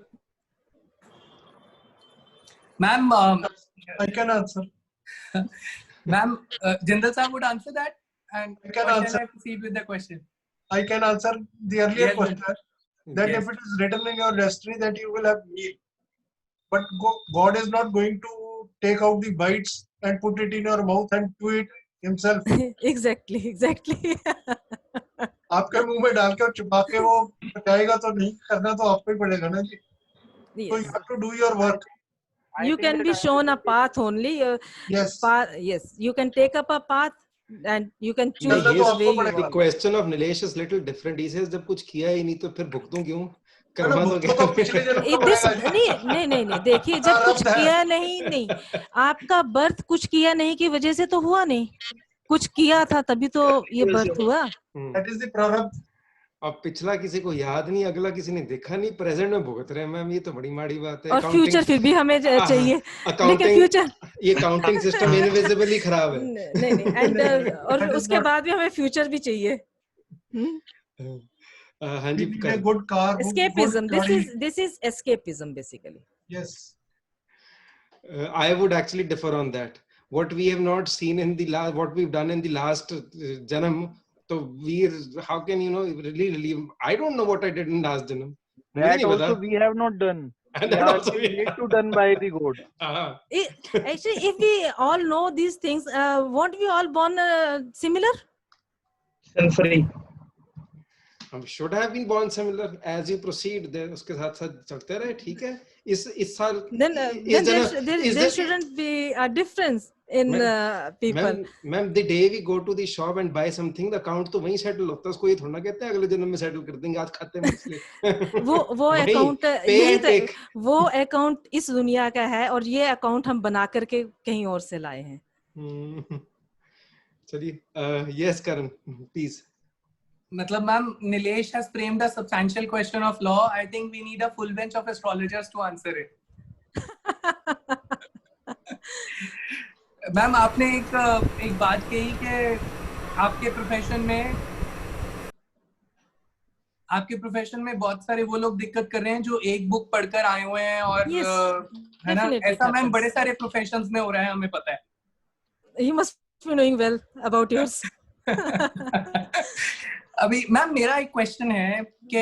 Ma'am, I can answer. ma'am, Jindal sir would answer that, and I can or answer. shall I proceed with the question? I can answer the earlier Yes, question that yes. if it is written in your destiny that you will have meal, but God is not going to take out the bites and put it in your mouth and chew it himself. Exactly. आपके मुंह में डाल के छुपा के वो जाएगा तो नहीं, करना तो आपको ही पड़ेगा ना जी. So you Yes. have to do your work. You can be shown a path only. Yes. Yes, you can take up a path and you can choose करना the तो way आपको you पड़ेगा. The want. question of Nilesh is little different. He says, जब कुछ किया ही नहीं तो फिर भुगतूं क्यों? है ना, कर्मा तो भुगतो तो पिछले जन्म का This पड़ेगा जी. नहीं देखिए, जब कुछ प्रारब्ध है. किया नहीं आपका बर्थ कुछ किया नहीं की वजह से तो हुआ नहीं, कुछ किया था तभी तो ये बर्थ हुआ. That is the प्रारब्ध. अब पिछला किसी को याद नहीं, अगला किसी ने देखा नहीं, प्रेजेंट में भुगत रहे हैं मैम, ये तो बड़ी माड़ी बात है. और फ्यूचर फिर भी हमें चाहिए, लेकिन फ्यूचर ये काउंटिंग सिस्टम इनविजिबली खराब है. नहीं एंड और उसके बाद भी हमें फ्यूचर भी चाहिए. हाँ जी, We need a good car, good Escapism. गाड़ी. This is escapism basically. Yes. I would actually differ on that. What we have not seen in the last, what we've done in the last janam, so how can really relieve? I don't know what I did in last janam. मुझे That नहीं also पता. we have not done. And We that are also we yet to done by the gods. Actually, if we all know these things, won't we all born similar? Sin-free. should have been born similar. As you proceed, उसके साथ साथ चलते रहे, ठीक है. इस साल Then there shouldn't be a difference in people. Ma'am, the day we go to the shop and buy something, the account तो वहीं settle होता है. उसको ये थोड़ा ना कहते हैं अगले जन्म में settle कर देंगे, आज खाते में इसलिए. वो account यही तो, वो account इस दुनिया का है और ये account हम बना करके कहीं और से लाए हैं. चलिए, yes Karan, please. मतलब ma'am, Nilesh has framed a substantial question of law. I think we need a full bench of astrologers to answer it. Ma'am, आपने एक बात कही कि आपके प्रोफेशन में बहुत सारे वो लोग दिक्कत कर रहे हैं जो एक बुक पढ़कर आए हुए हैं और है ना, ऐसा मैम बड़े सारे प्रोफेशंस में हो रहा है, हमें पता है. You must be knowing well about yours. अभी मैम मेरा एक क्वेश्चन है कि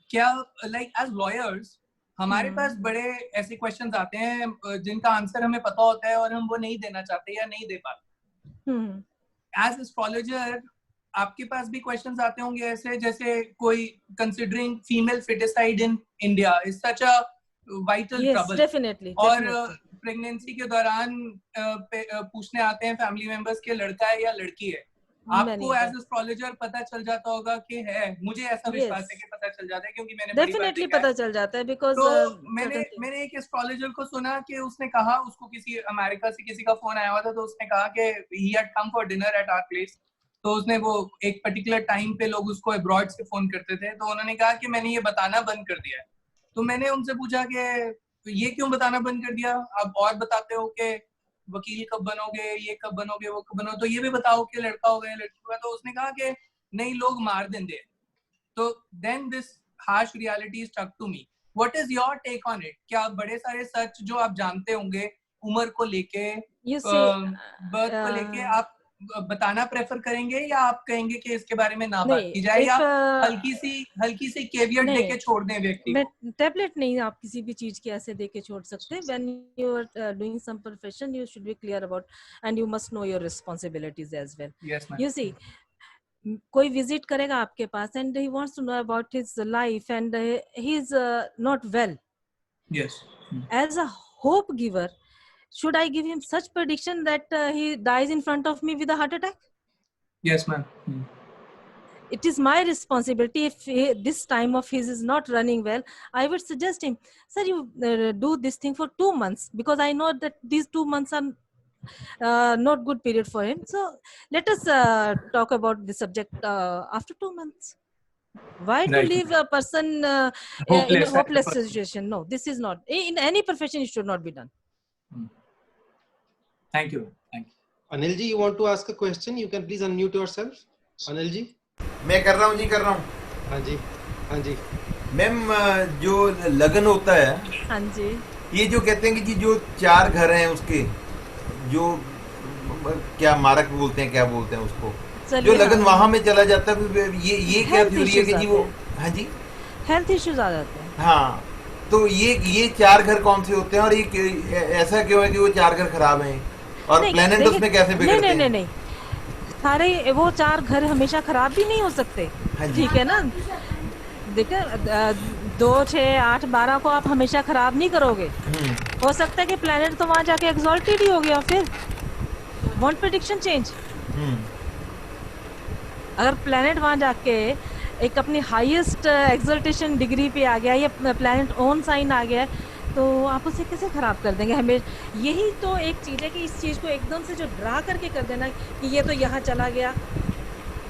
क्या लाइक एज लॉयर्स हमारे पास बड़े ऐसे क्वेश्चंस आते हैं जिनका आंसर हमें पता होता है और हम वो नहीं देना चाहते या नहीं दे पाते. एज एस्ट्रोलॉजर आपके पास भी क्वेश्चंस आते होंगे ऐसे, जैसे कोई considering female foeticide in India is such a vital trouble. Definitely. और प्रेगनेंसी के दौरान पूछने आते हैं फैमिली मेंबर्स के लड़का है या लड़की है. आपको एज एस्ट्रोलॉजर पता चल जाता होगा कि है, मुझे ऐसा विश्वास है कि पता चल जाता है क्योंकि मैंने डेफिनेटली पता चल जाता है. बिकॉज़ तो मैंने एक एस्ट्रोलॉजर को सुना कि उसने कहा, उसको किसी अमेरिका से किसी का फोन आया हुआ था, तो उसने कहा कि he had come for dinner at our place. तो उसने वो एक पर्टिकुलर टाइम पे लोग उसको अब्रॉड से फोन करते थे, तो उन्होंने कहा कि मैंने ये बताना बंद कर दिया है. तो मैंने उनसे पूछा कि ये क्यों बताना बंद कर दिया, आप और बताते हो कि वकील कब बनोगे, ये कब बनोगे, वो कब बनोगे, तो ये भी बताओ कि लड़का होगा या लड़की होगा. तो उसने कहा कि नहीं, लोग मार देंगे. तो then this harsh reality stuck to me. What is your take on it? क्या बड़े सारे सच जो आप जानते होंगे उम्र को लेके, बर्थ को लेके, आप बताना प्रेफर करेंगे या आप कहेंगे कि इसके बारे में ना बात की जाए, या हल्की सी केवियट देके छोड़ दें व्यक्ति को? टैबलेट नहीं आप किसी भी चीज के ऐसे देके छोड़ सकते. When you are doing some profession you should be clear about and you must know your responsibilities as well. You see, कोई विजिट करेगा आपके पास and he wants to know about his life and he is not well. Yes, as a hope giver, should I give him such prediction that he dies in front of me with a heart attack? Yes, ma'am. It is my responsibility. If this time of his is not running well, I would suggest him, sir, you do this thing for 2 months, because I know that these 2 months are not good period for him. So let us talk about the subject after 2 months. Why to leave a person in a hopeless situation? No, this is not. In any profession, it should not be done. Thank you. Anil ji, you want to ask a question? You can please unmute yourself. Anil ji. मैं कर रहा हूँ जी, कर रहा हूँ. हाँ जी, हाँ जी. Ma'am, जो लगन होता है, हाँ जी, ये जो कहते हैं कि जी जो 4 घर हैं उसके, जो क्या मारक बोलते हैं, क्या बोलते हैं उसको, जो लगन वहां में चला जाता है, ये क्या थ्योरी है कि जी वो, हाँ जी, हेल्थ इश्यूज आ जाते हैं. हाँ, तो ये 4 घर कौन से होते हैं और ये ऐसा क्यों है कि वो 4 घर खराब हैं और प्लेनेट उसमें कैसे बिगड़ते हैं? नहीं, सारे वो 4 घर हमेशा खराब भी नहीं हो सकते. ठीक है ना, देखिए 2, 6, 8, 12 को आप हमेशा खराब नहीं करोगे. हो सकता है कि प्लेनेट तो वहां जाके एक्सॉल्टेड ही हो गया, फिर वॉन्ट प्रेडिक्शन चेंज. अगर प्लेनेट वहां जाके एक अपनी हाईएस्ट एक्सल्टेशन डिग्री पे आ गया, या प्लैनेट ऑन साइन आ गया, तो आप उसे कैसे खराब कर देंगे? हमें यही तो एक चीज है कि इस चीज को एकदम से जो ड्रा करके कर देना कि ये तो यहाँ चला गया,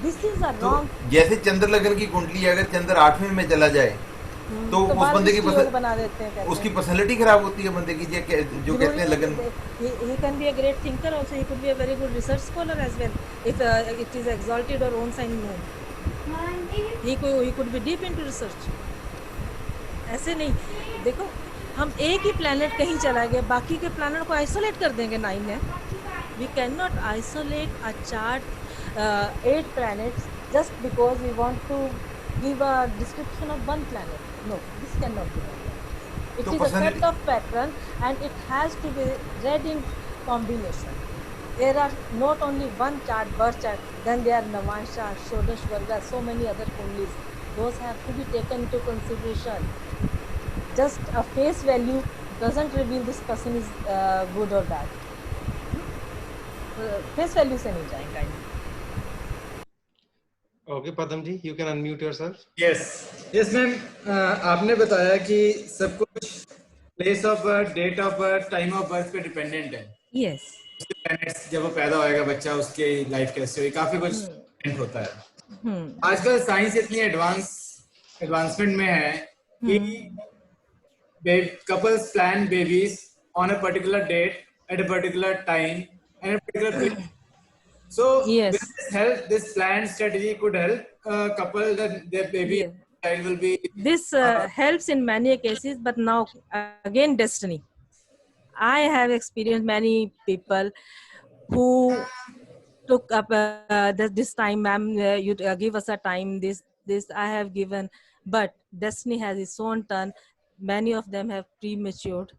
दिस इज अ रॉन्ग. जैसे चंद्र लगन की कुंडली अगर चंद्र 8वें में चला जाए तो उस बंदे की बना देते हैं, उसकी पर्सनालिटी खराब होती है बंदे की, जो कहते हैं लगन. he can be a great thinker also, he could be a very good research scholar as well if it is exalted or own sign moon. He could be deep into research. ऐसे नहीं, देखो हम एक ही planet कहीं चला गया, बाकी के planet को isolate कर देंगे 9 है. We cannot isolate a chart 8 planets just because we want to give a description of one planet. No, this cannot be done. It is a set of pattern and it has to be read in combination. There are not only one chart, birth chart, then there are Navansha, Shodash Varga, so many other kundlis. Those have to be taken into consideration. Just a face value doesn't reveal this person is good or bad. Face value से नहीं जाएगा. Okay, Padam ji, you can unmute yourself. Yes, ma'am. आपने बताया कि सब कुछ place of birth, date of birth, time of birth पे dependent है. Yes. Planets जब वो पैदा होएगा बच्चा उसके life कैसे हुई काफी कुछ depend होता है. आजकल साइंस इतनी advancement में है कि couples plan babies on a particular date at a particular time and a particular place. So yes, this planned strategy could help couple that their baby child will be. This helps in many cases, but now again destiny. I have experienced many people who took up this time, ma'am. You give us a time. This I have given, but destiny has its own turn. Many of them have prematured.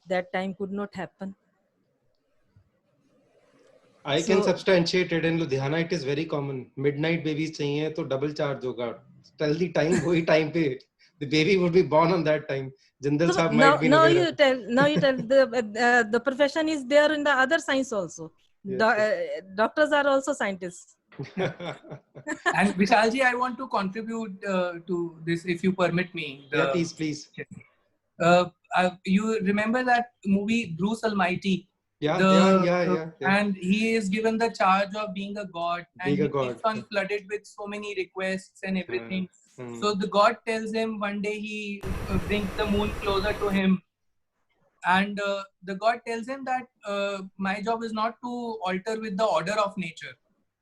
That time could not happen. I can substantiate it in Ludhiana. It is very common. Midnight babies चाहिए तो double charge होगा. Tell the time, वही time पे the baby would be born on that time. Jindal Sahab might be. Now you tell the profession is there in the other science also. Yes, doctors are also scientists. And Vishalji, I want to contribute to this, if you permit me. Yeah, please. You remember that movie Bruce Almighty? Yeah. And he is given the charge of being a god, and he keeps on flooded with so many requests and everything. So the god tells him one day he brings the moon closer to him, and the god tells him that my job is not to alter with the order of nature,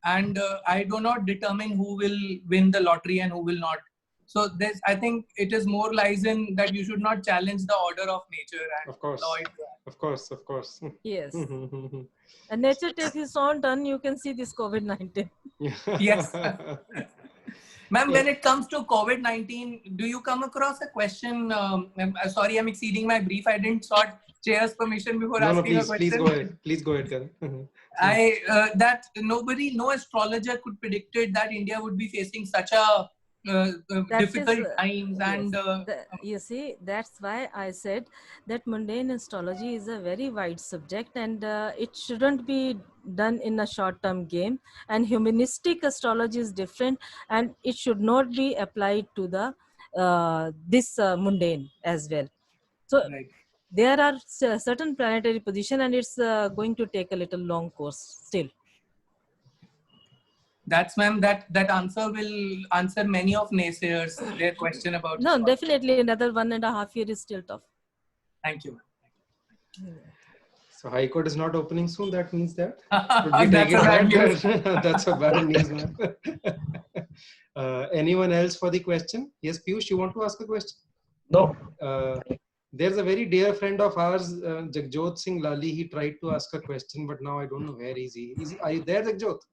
and I do not determine who will win the lottery and who will not. So this, I think it is more lies in that you should not challenge the order of nature. And of course. Yes. And nature takes its own turn. You can see this COVID-19. Yes. Ma'am, when it comes to COVID-19, do you come across a question? Sorry, I'm exceeding my brief. I didn't sought chair's permission before asking a question. Please go ahead. That no astrologer could predicted that India would be facing such a difficult times. Yes. And you see, that's why I said that mundane astrology is a very wide subject, and it shouldn't be done in a short-term game. And humanistic astrology is different, and it should not be applied to the this mundane as well. So there are certain planetary position, and it's going to take a little long course still. That's, ma'am, that answer will answer many of naysayers their question about. No, definitely another 1.5 years is still tough. Thank you. So High Court is not opening soon. That means that that's a bad news, man. Anyone else for the question? Yes, Piyush, you want to ask a question? No. There's a very dear friend of ours, Jagjot Singh Lali. He tried to ask a question, but now I don't know where is he. Are you there, Jagjot?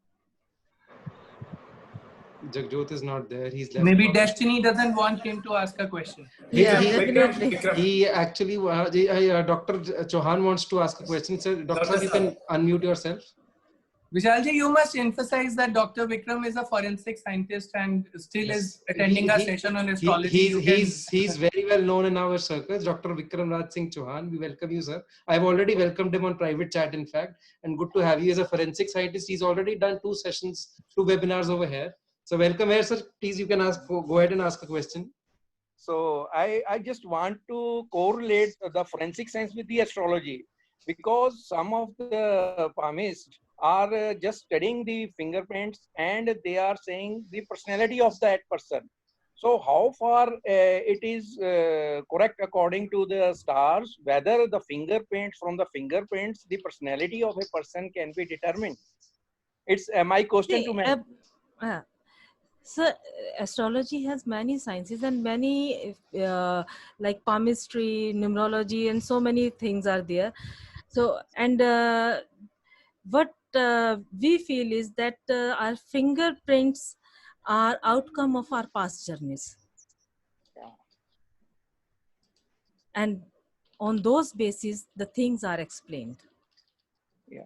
Jagjot is not there. He's left. Maybe destiny doesn't want him to ask a question. He actually, Dr. Chauhan wants to ask a question. So, Doctor, you can unmute yourself. Vishalji, you must emphasize that Dr. Vikram is a forensic scientist and still is attending a session on astrology. He's very well known in our circles. Dr. Vikram Raj Singh Chauhan. We welcome you, sir. I've already welcomed him on private chat, in fact, and good to have you as a forensic scientist. He's already done 2 webinars over here. So welcome here, sir. Please, you can go ahead and ask a question. So I just want to correlate the forensic science with the astrology, because some of the palmists are just studying the fingerprints and they are saying the personality of that person. So how far it is correct according to the stars, whether the fingerprints, from the fingerprints, the personality of a person can be determined? It's my question to me. So astrology has many sciences and many like palmistry, numerology, and so many things are there. So and what we feel is that our fingerprints are outcome of our past journeys, and on those basis the things are explained. Yeah,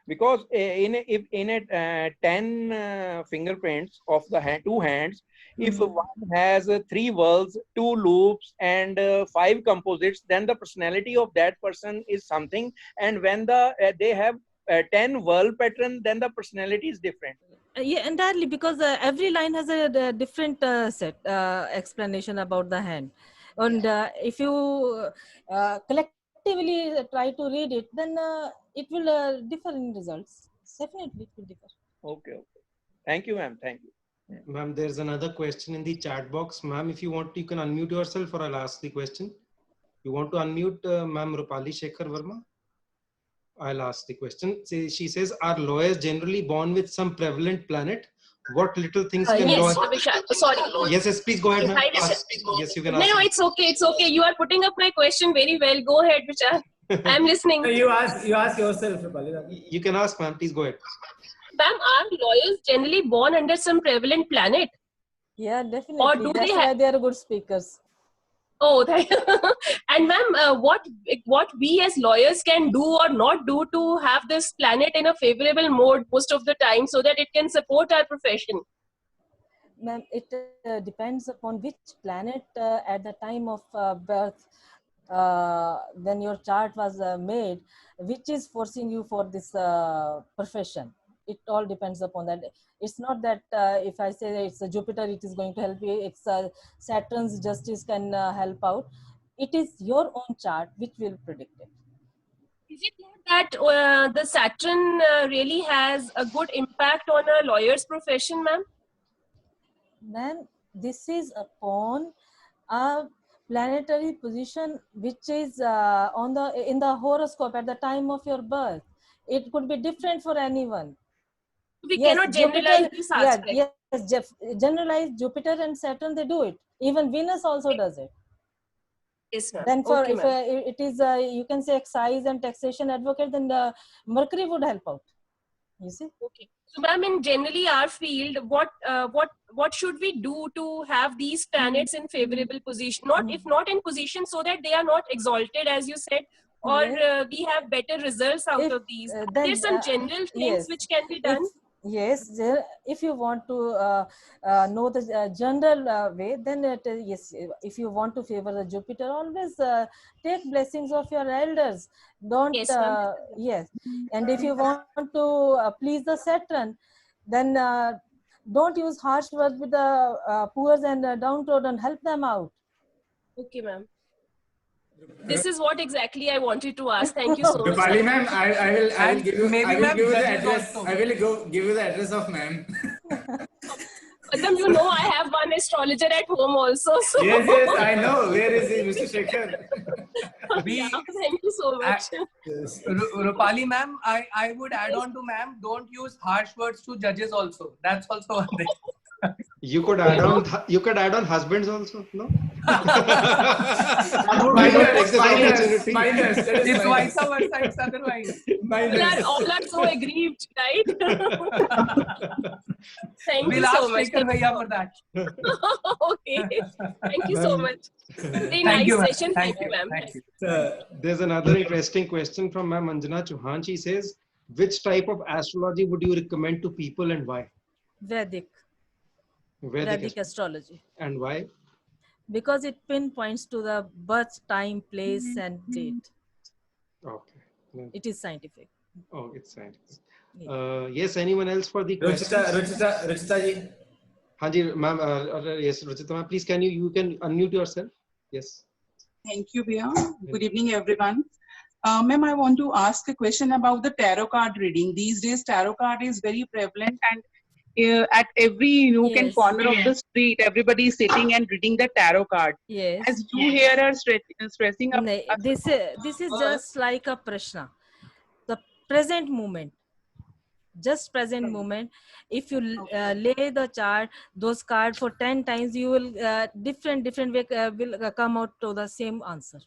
because if in a 10 fingerprints of the two hands, if one has 3 whorls, 2 loops, and 5 composites, then the personality of that person is something. And when they have 10 whorl pattern, then the personality is different. Yeah, entirely, because every line has a different set explanation about the hand, and if you collectively try to read it, then it will differ in results. Definitely, it will differ. Okay. Thank you, ma'am. Thank you. Ma'am, there's another question in the chat box. Ma'am, if you want, you can unmute yourself, or I'll ask the question. You want to unmute Ma'am Rupali Shekhar Verma? I'll ask the question. She says, are lawyers generally born with some prevalent planet? What little things can yes, lawyers... Vishal, sorry. Yes, please go ahead, ma'am. Yes, you can ask. No, it's okay. It's okay. You are putting up my question very well. Go ahead, Vishal. I'm listening. You ask yourself, Rupali. You can ask, ma'am. Please go ahead. Ma'am, are lawyers generally born under some prevalent planet? Yeah, definitely. Or do That's why they are good speakers. Oh, and ma'am, what we as lawyers can do or not do to have this planet in a favorable mode most of the time, so that it can support our profession? Ma'am, it depends upon which planet at the time of birth, when your chart was made, which is forcing you for this profession. It all depends upon that. It's not that if I say it's a Jupiter, it is going to help you. It's Saturn's justice can help out. It is your own chart which will predict it. Is it not that the Saturn really has a good impact on a lawyer's profession, ma'am? Ma'am, this is upon a planetary position which is in the horoscope at the time of your birth. It could be different for anyone. We cannot generalize this aspect. Yes, generalize Jupiter and Saturn, they do it. Even Venus also does it. Yes, ma'am. Then for okay, if it is you can say excise and taxation advocate, then the Mercury would help out. You see? Okay. So, ma'am, in generally our field, what should we do to have these planets in favorable position? If not in position, so that they are not exalted, as you said, or we have better results out of these. There's some general things which can be done. Yes, if you want to know the general way, then yes, if you want to favor the Jupiter, always take blessings of your elders. Don't yes, and if you want to please the Saturn, then don't use harsh words with the poor and downtrodden. Help them out. Okay, ma'am. This is what exactly I wanted to ask. Thank you so much. Rupali ma'am, I will give you the address. I will give you the address of ma'am. Madam, you know I have one astrologer at home also. So. Yes, I know. Where is he, Mr. Shekhar? Thank you so much. Rupali ma'am, I would add on to ma'am, don't use harsh words to judges also. That's also one thing. You could add on husbands also, no? It's vice versa, it's otherwise. All are so aggrieved, right? Thank you so much. For that. Okay. Thank you so much. Very nice session. Thank you, ma'am. There's another interesting question from Ma'am Anjana Chauhan. She says, which type of astrology would you recommend to people and why? Vedic astrology. And why? Because it pinpoints to the birth time, place, and date. Okay. It is scientific. Oh, it's scientific. Yes, anyone else for the questions? Ruchita ji. Hanji, ma'am. Yes, Ruchita ma'am. Please, you can unmute yourself? Yes. Thank you, Bia. Good evening, everyone. Ma'am, I want to ask a question about the tarot card reading. These days, tarot card is very prevalent, and at every nook and corner of the street, everybody is sitting and reading the tarot card. Yes. As you here are stressing up. This is just like a prashna. The present moment. just present moment. If you lay the chart, those cards for 10 times, you will different way will come out to the same answer.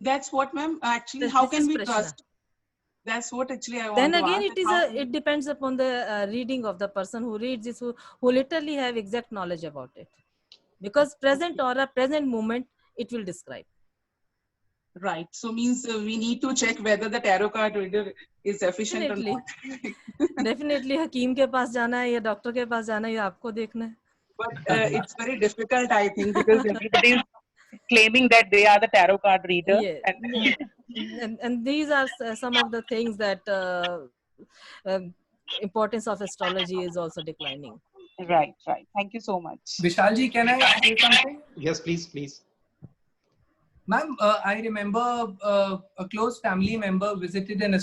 That's what, ma'am. Actually, how can we trust? That's what actually I want then to again ask. it depends upon the reading of the person who reads this, who literally have exact knowledge about it, because present or a present moment it will describe. Right. So means we need to check whether the tarot card reader is efficient or not. Definitely हकीम के पास जाना है या doctor के पास जाना है, ये आपको देखना है. But it's very difficult, I think, because everybody is claiming that they are the tarot card reader. Yeah. And these are some of the things that importance of astrology is also declining. Right, right. Thank you so much. Vishalji, can I say something? Yes, please. Ma'am, I remember a close family member visited an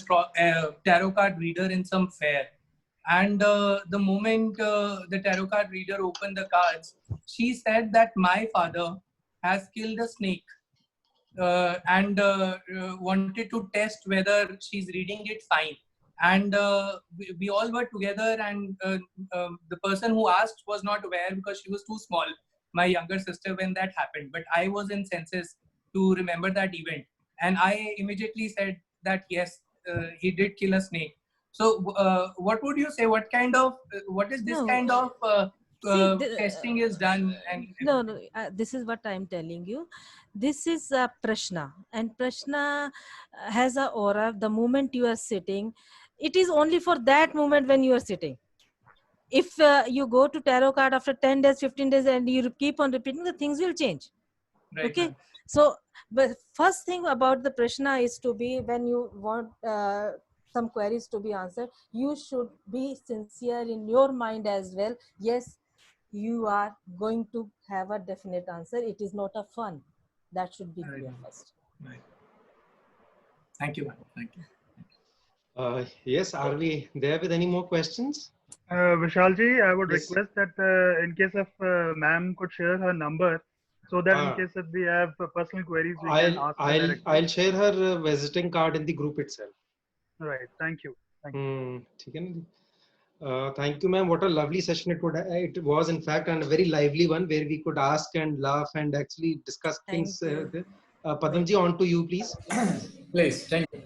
tarot card reader in some fair. And the moment the tarot card reader opened the cards, she said that my father has killed a snake and wanted to test whether she's reading it fine. And we all were together, and the person who asked was not aware because she was too small, my younger sister, when that happened. But I was in senses to remember that event, and I immediately said that yes, he did kill a snake. So what would you say? What is this kind of testing is done? And no, this is what I'm telling you. This is a prashna, and prashna has a aura. The moment you are sitting, it is only for that moment when you are sitting. If you go to tarot card after 10 days, 15 days, and you keep on repeating, the things will change. Right, okay. right. So the first thing about the prashna is to be, when you want some queries to be answered, you should be sincere in your mind as well. Yes, you are going to have a definite answer. It is not a fun. That should be clear first. Right. Thank you, ma'am. Thank you. Yes, are we there with any more questions? Vishalji, I would Yes. request that in case if ma'am could share her number, so that in case if we have personal queries, we can ask her directly. I'll share her visiting card in the group itself. Right. Thank you. Thank you. Thank you, ma'am. What a lovely session it was, in fact, and a very lively one where we could ask and laugh and actually discuss things. Padamji, on to you, please. Please, thank you.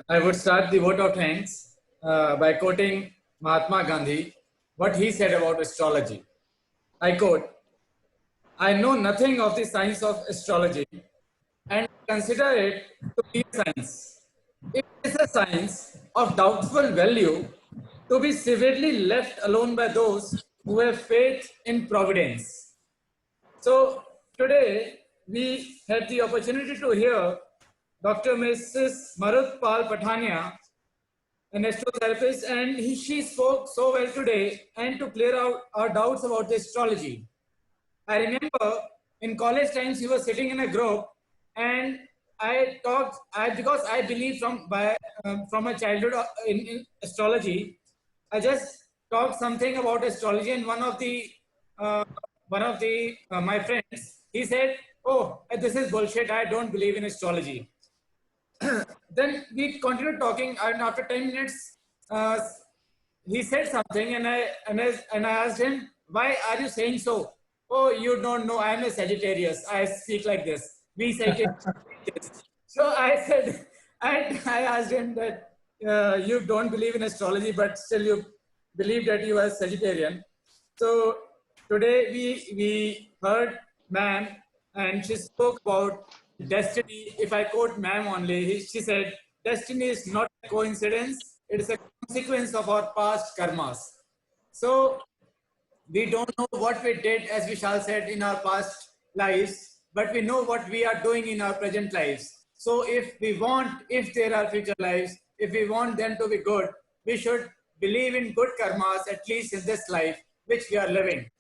I would start the vote of thanks by quoting Mahatma Gandhi, what he said about astrology. I quote, "I know nothing of the science of astrology and consider it to be a science. It is a science of doubtful value to be severely left alone by those who have faith in providence." So today we had the opportunity to hear Dr. Mrs. Marut-Pal Pathania, an astrotherapist, and she spoke so well today and to clear out our doubts about the astrology. I remember in college times he was sitting in a group, and because I believe from my childhood in astrology, I just talked something about astrology, and one of my friends, he said, "Oh, this is bullshit. I don't believe in astrology." Then we continued talking, and after 10 minutes, he said something, and I asked him, "Why are you saying so?" "Oh, you don't know. I am a Sagittarius. I speak like this. We Sagittarius." So I said, I asked him that you don't believe in astrology, but still you believe that you are Sagittarian. So today we heard ma'am, and she spoke about destiny. If I quote ma'am only, she said, "Destiny is not a coincidence. It is a consequence of our past karmas." So we don't know what we did, as Vishal said, in our past lives, but we know what we are doing in our present lives. So if there are future lives, if we want them to be good, we should believe in good karmas, at least in this life, which we are living.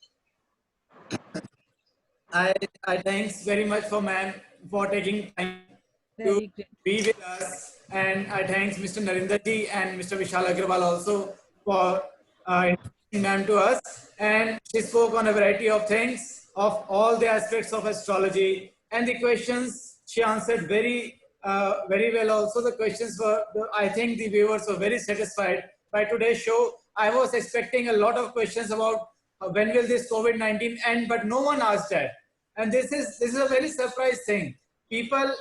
I thanks very much for ma'am for taking time to be with us, and I thanks Mr. Narinder ji and Mr. Vishal Agrawal also for introducing ma'am to us, and she spoke on a variety of things, of all the aspects of astrology, and the questions she answered very very well. Also, the questions were, I think the viewers were very satisfied by today's show. I was expecting a lot of questions about when will this COVID-19 end, but no one asked that. And this is a very surprise thing. People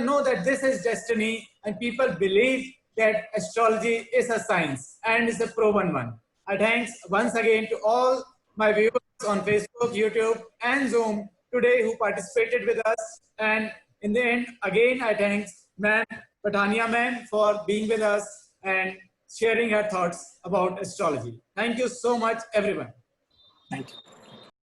know that this is destiny, and people believe that astrology is a science and is a proven one. Thanks once again to all my viewers on Facebook, YouTube, and Zoom today who participated with us. And in the end, again, I thank Ma'am Pathania Ma'am for being with us and sharing her thoughts about astrology. Thank you so much, everyone. Thank you.